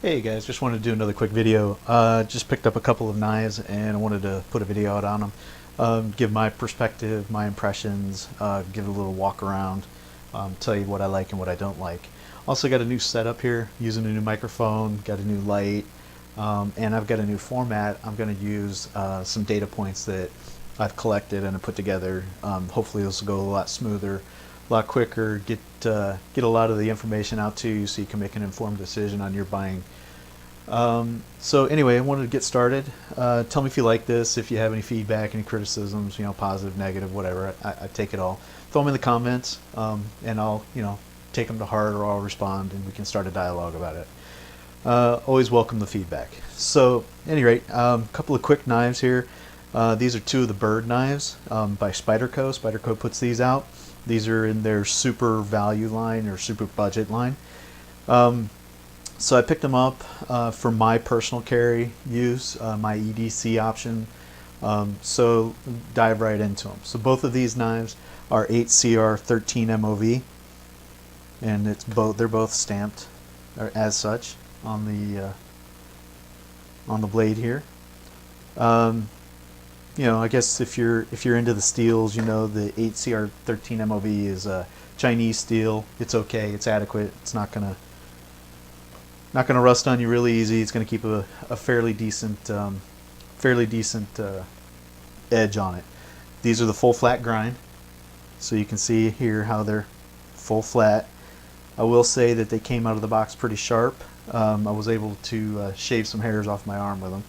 Hey guys, just wanted to do another quick video. Just picked up a couple of knives and I wanted to put a video out on them. Give my perspective, my impressions, give it a little walk around, tell you what I like and what I don't like. Also got a new setup here, using a new microphone, got a new light, and I've got a new format. I'm going to use some data points that I've collected and I put together. Hopefully this will go a lot smoother, a lot quicker, get a lot of the information out to you so you can make an informed decision on your buying. So anyway, I wanted to get started. Tell me if you like this, if you have any feedback, any criticisms, positive, negative, whatever. I take it all. Throw them in the comments, and I'll take them to heart, or I'll respond and we can start a dialogue about it. Always welcome the feedback. So at any rate, a couple of quick knives here. These are two of the Bryd knives by Spyderco. Spyderco puts these out. These are in their super value line or super budget line. So I picked them up for my personal carry use, my EDC option. So dive right into them. So both of these knives are 8CR 13 MOV, and they're both stamped as such on the blade here. I guess if you're into the steels, the 8CR 13 MOV is a Chinese steel. It's okay. It's adequate. It's not gonna rust on you really easy. It's gonna keep a fairly decent edge on it. These are the full flat grind, so you can see here how they're full flat. I will say that they came out of the box pretty sharp. I was able to shave some hairs off my arm with them.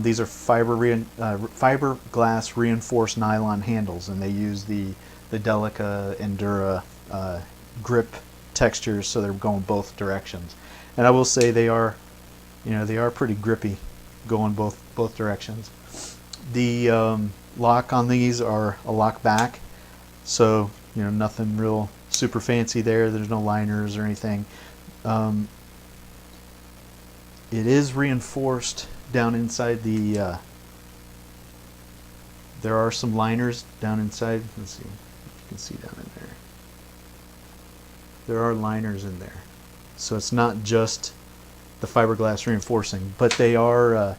These are fiberglass reinforced nylon handles, and they use the Delica Endura grip textures, so they're going both directions. And I will say they are pretty grippy, going both directions. The lock on these are a lock back, so nothing real super fancy there. There's no liners or anything. It is reinforced down inside the there are some liners down inside. Let's see if you can see down in there. There are liners in there, so it's not just the fiberglass reinforcing, but they are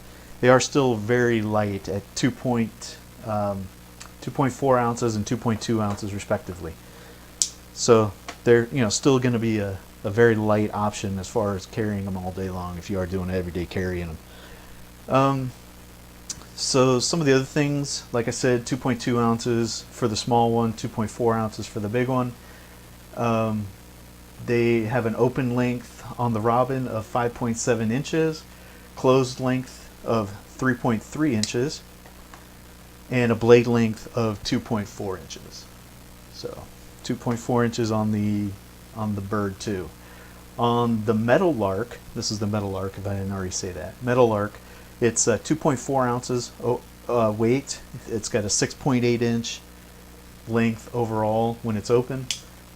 still very light at 2.4 ounces and 2.2 ounces respectively. So they're still going to be a very light option as far as carrying them all day long if you are doing everyday carrying them. So some of the other things, like I said, 2.2 ounces for the small one, 2.4 ounces for the big one. They have an open length on the Robin of 5.7 inches, closed length of 3.3 inches, and a blade length of 2.4 inches. So 2.4 inches on the Bryd too. On the Meadowlark, this is the Meadowlark if I didn't already say that. Meadowlark, it's 2.4 ounces weight. It's got a 6.8 inch length overall when it's open.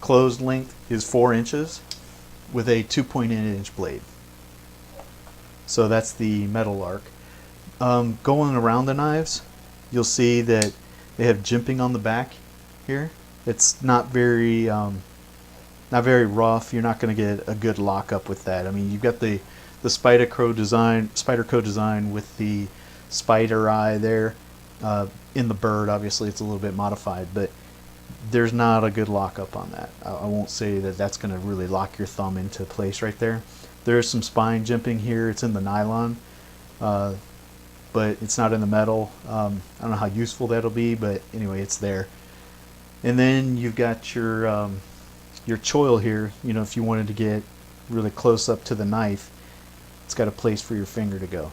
Closed length is 4 inches with a 2.8 inch blade. So that's the Meadowlark. Going around the knives, you'll see that they have jimping on the back here. It's not very rough. You're not going to get a good lockup with that. I mean, you've got the Spyderco design with the spider eye there. In the Bryd, obviously, it's a little bit modified, but there's not a good lockup on that. I won't say that that's going to really lock your thumb into place right there. There's some spine jimping here. It's in the nylon, but it's not in the metal. I don't know how useful that'll be, but anyway, it's there. And then you've got your choil here. If you wanted to get really close up to the knife, it's got a place for your finger to go.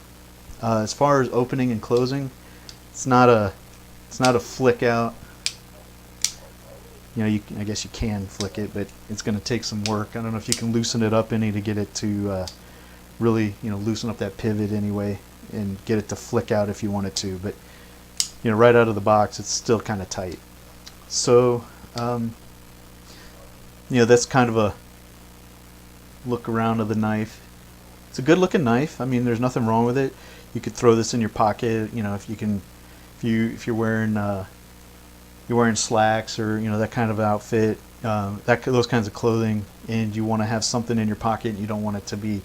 As far as opening and closing, it's not a flick out. I guess you can flick it, but it's going to take some work. I don't know if you can loosen it up any to get it to really loosen up that pivot anyway and get it to flick out if you wanted to. But right out of the box, it's still kind of tight. So that's kind of a look around of the knife. It's a good looking knife. I mean, there's nothing wrong with it. You could throw this in your pocket, if you're wearing slacks or that kind of outfit, those kinds of clothing, and you want to have something in your pocket and you don't want it to be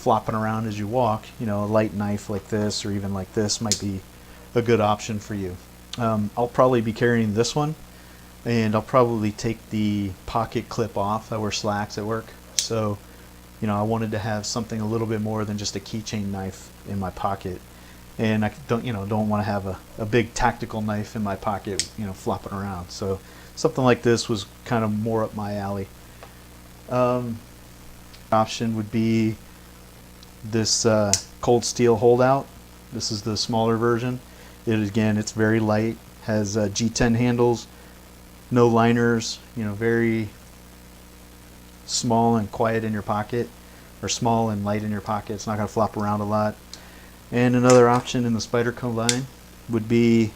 flopping around as you walk, you know, a light knife like this or even like this might be a good option for you. I'll probably be carrying this one, and I'll probably take the pocket clip off. I wear slacks at work, so you know, I wanted to have something a little bit more than just a keychain knife in my pocket, and I don't want to have a big tactical knife in my pocket, you know, flopping around. So something like this was kind of more up my alley. Option would be this cold steel holdout. This is the smaller version. It's very light, has G10 handles, no liners, you know, very small and quiet in your pocket, or small and light in your pocket. It's not going to flop around a lot. And another option in the Spyderco line would be,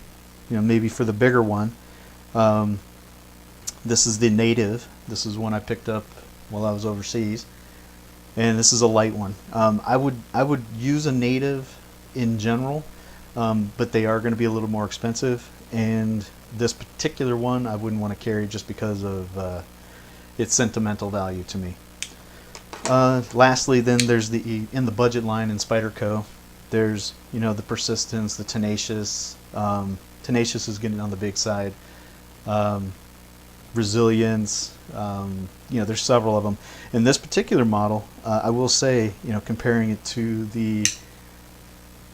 you know, maybe for the bigger one. This is the Native. This is one I picked up while I was overseas, and this is a light one. I would use a Native in general, but they are going to be a little more expensive, and this particular one I wouldn't want to carry just because of its sentimental value to me. Lastly, then there's in the budget line in Spyderco, there's, you know, the Persistence, the Tenacious. Tenacious is getting on the big side. Resilience, you know, there's several of them. In this particular model, I will say, you know, comparing it to the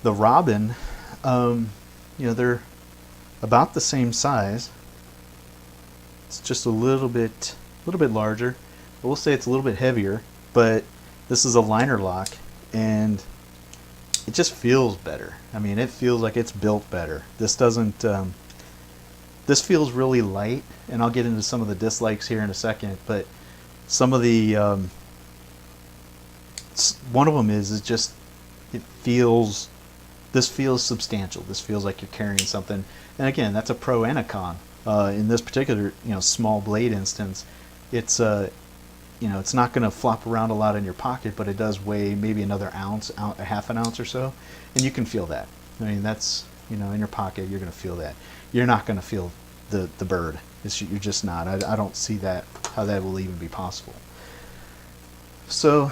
Robin, you know, they're about the same size. It's just a little bit larger. I will say it's a little bit heavier, but this is a liner lock, and it just feels better. I mean, it feels like it's built better. This doesn't. This feels really light, and I'll get into some of the dislikes here in a second. But some of the one of them is just it feels. This feels substantial. This feels like you're carrying something. And again, that's a pro and a con. In this particular, you know, small blade instance, it's you know, it's not going to flop around a lot in your pocket, but it does weigh maybe another ounce, a half an ounce or so, and you can feel that. I mean, that's, you know, in your pocket, you're going to feel that. You're not going to feel the bird. You're just not. I don't see that, how that will even be possible. So,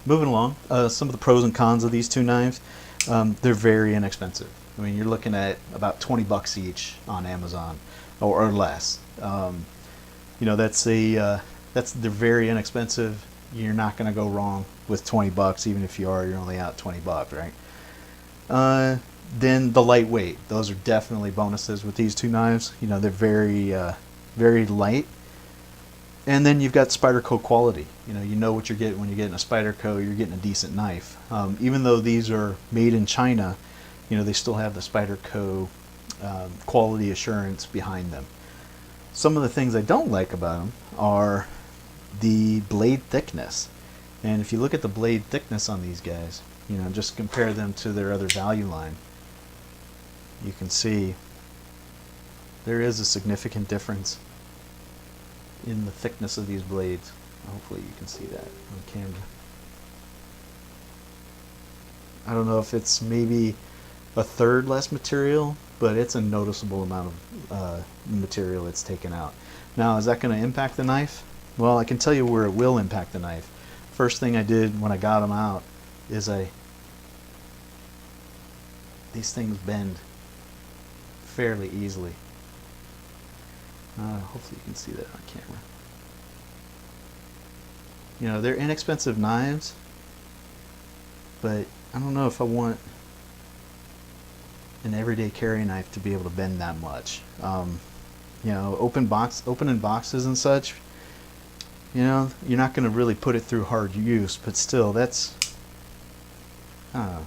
moving along, some of the pros and cons of these two knives. They're very inexpensive. I mean, you're looking at about $20 each on Amazon, or less. You know, they're very inexpensive. You're not going to go wrong with $20, even if you are. You're only out $20, right? Then the lightweight. Those are definitely bonuses with these two knives. You know, they're very light. And then you've got Spyderco quality. You know what you're getting when you're getting a Spyderco. You're getting a decent knife. Even though these are made in China, you know, they still have the Spyderco quality assurance behind them. Some of the things I don't like about them are the blade thickness. And if you look at the blade thickness on these guys, you know, just compare them to their other value line, you can see there is a significant difference in the thickness of these blades. Hopefully you can see that on camera. I don't know if it's maybe a third less material, but it's a noticeable amount of material it's taken out. Now, is that going to impact the knife? Well, I can tell you where it will impact the knife. First thing I did when I got them out is these things bend fairly easily. Hopefully you can see that on camera. You know, they're inexpensive knives, but I don't know if I want an everyday carry knife to be able to bend that much. You know, opening boxes and such, you know, you're not going to really put it through hard use, but still, that's, I don't know,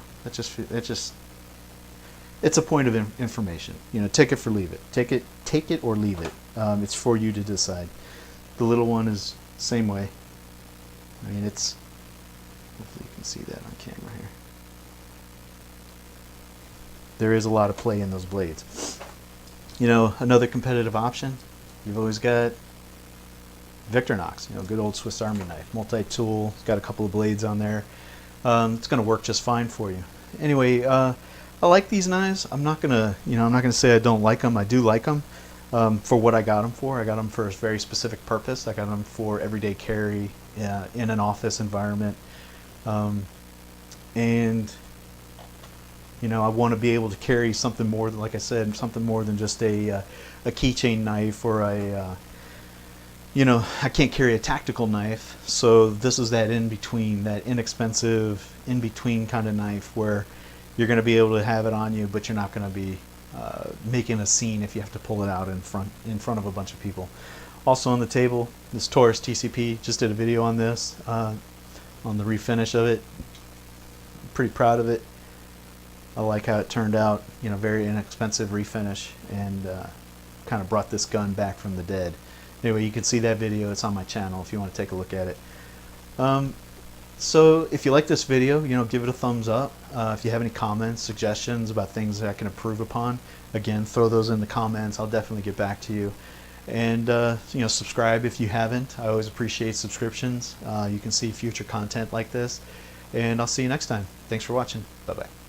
it's a point of information. You know, take it or leave it. Take it or leave it. It's for you to decide. The little one is the same way. I mean, it's, hopefully you can see that on camera here. There is a lot of play in those blades. You know, another competitive option, you've always got Victorinox, you know, good old Swiss Army knife, multi-tool, it's got a couple of blades on there. It's going to work just fine for you. Anyway, I like these knives. I'm not gonna say I don't like them. I do like them for what I got them for. I got them for a very specific purpose. I got them for everyday carry in an office environment And you know, I want to be able to carry something more than, like I said, something more than just a keychain knife or a you know, I can't carry a tactical knife, so this is that in between, that inexpensive in between kind of knife where you're going to be able to have it on you, but you're not going to be making a scene if you have to pull it out in front of a bunch of people. Also on the table, this Taurus TCP. Just did a video on this, on the refinish of it. I'm pretty proud of it. I like how it turned out. You know, very inexpensive refinish, and kind of brought this gun back from the dead. Anyway, you can see that video. It's on my channel if you want to take a look at it. So if you like this video, you know, give it a thumbs up. If you have any comments, suggestions about things that I can improve upon, again, throw those in the comments. I'll definitely get back to you. And you know, subscribe if you haven't. I always appreciate subscriptions. You can see future content like this. And I'll see you next time. Thanks for watching. Bye-bye.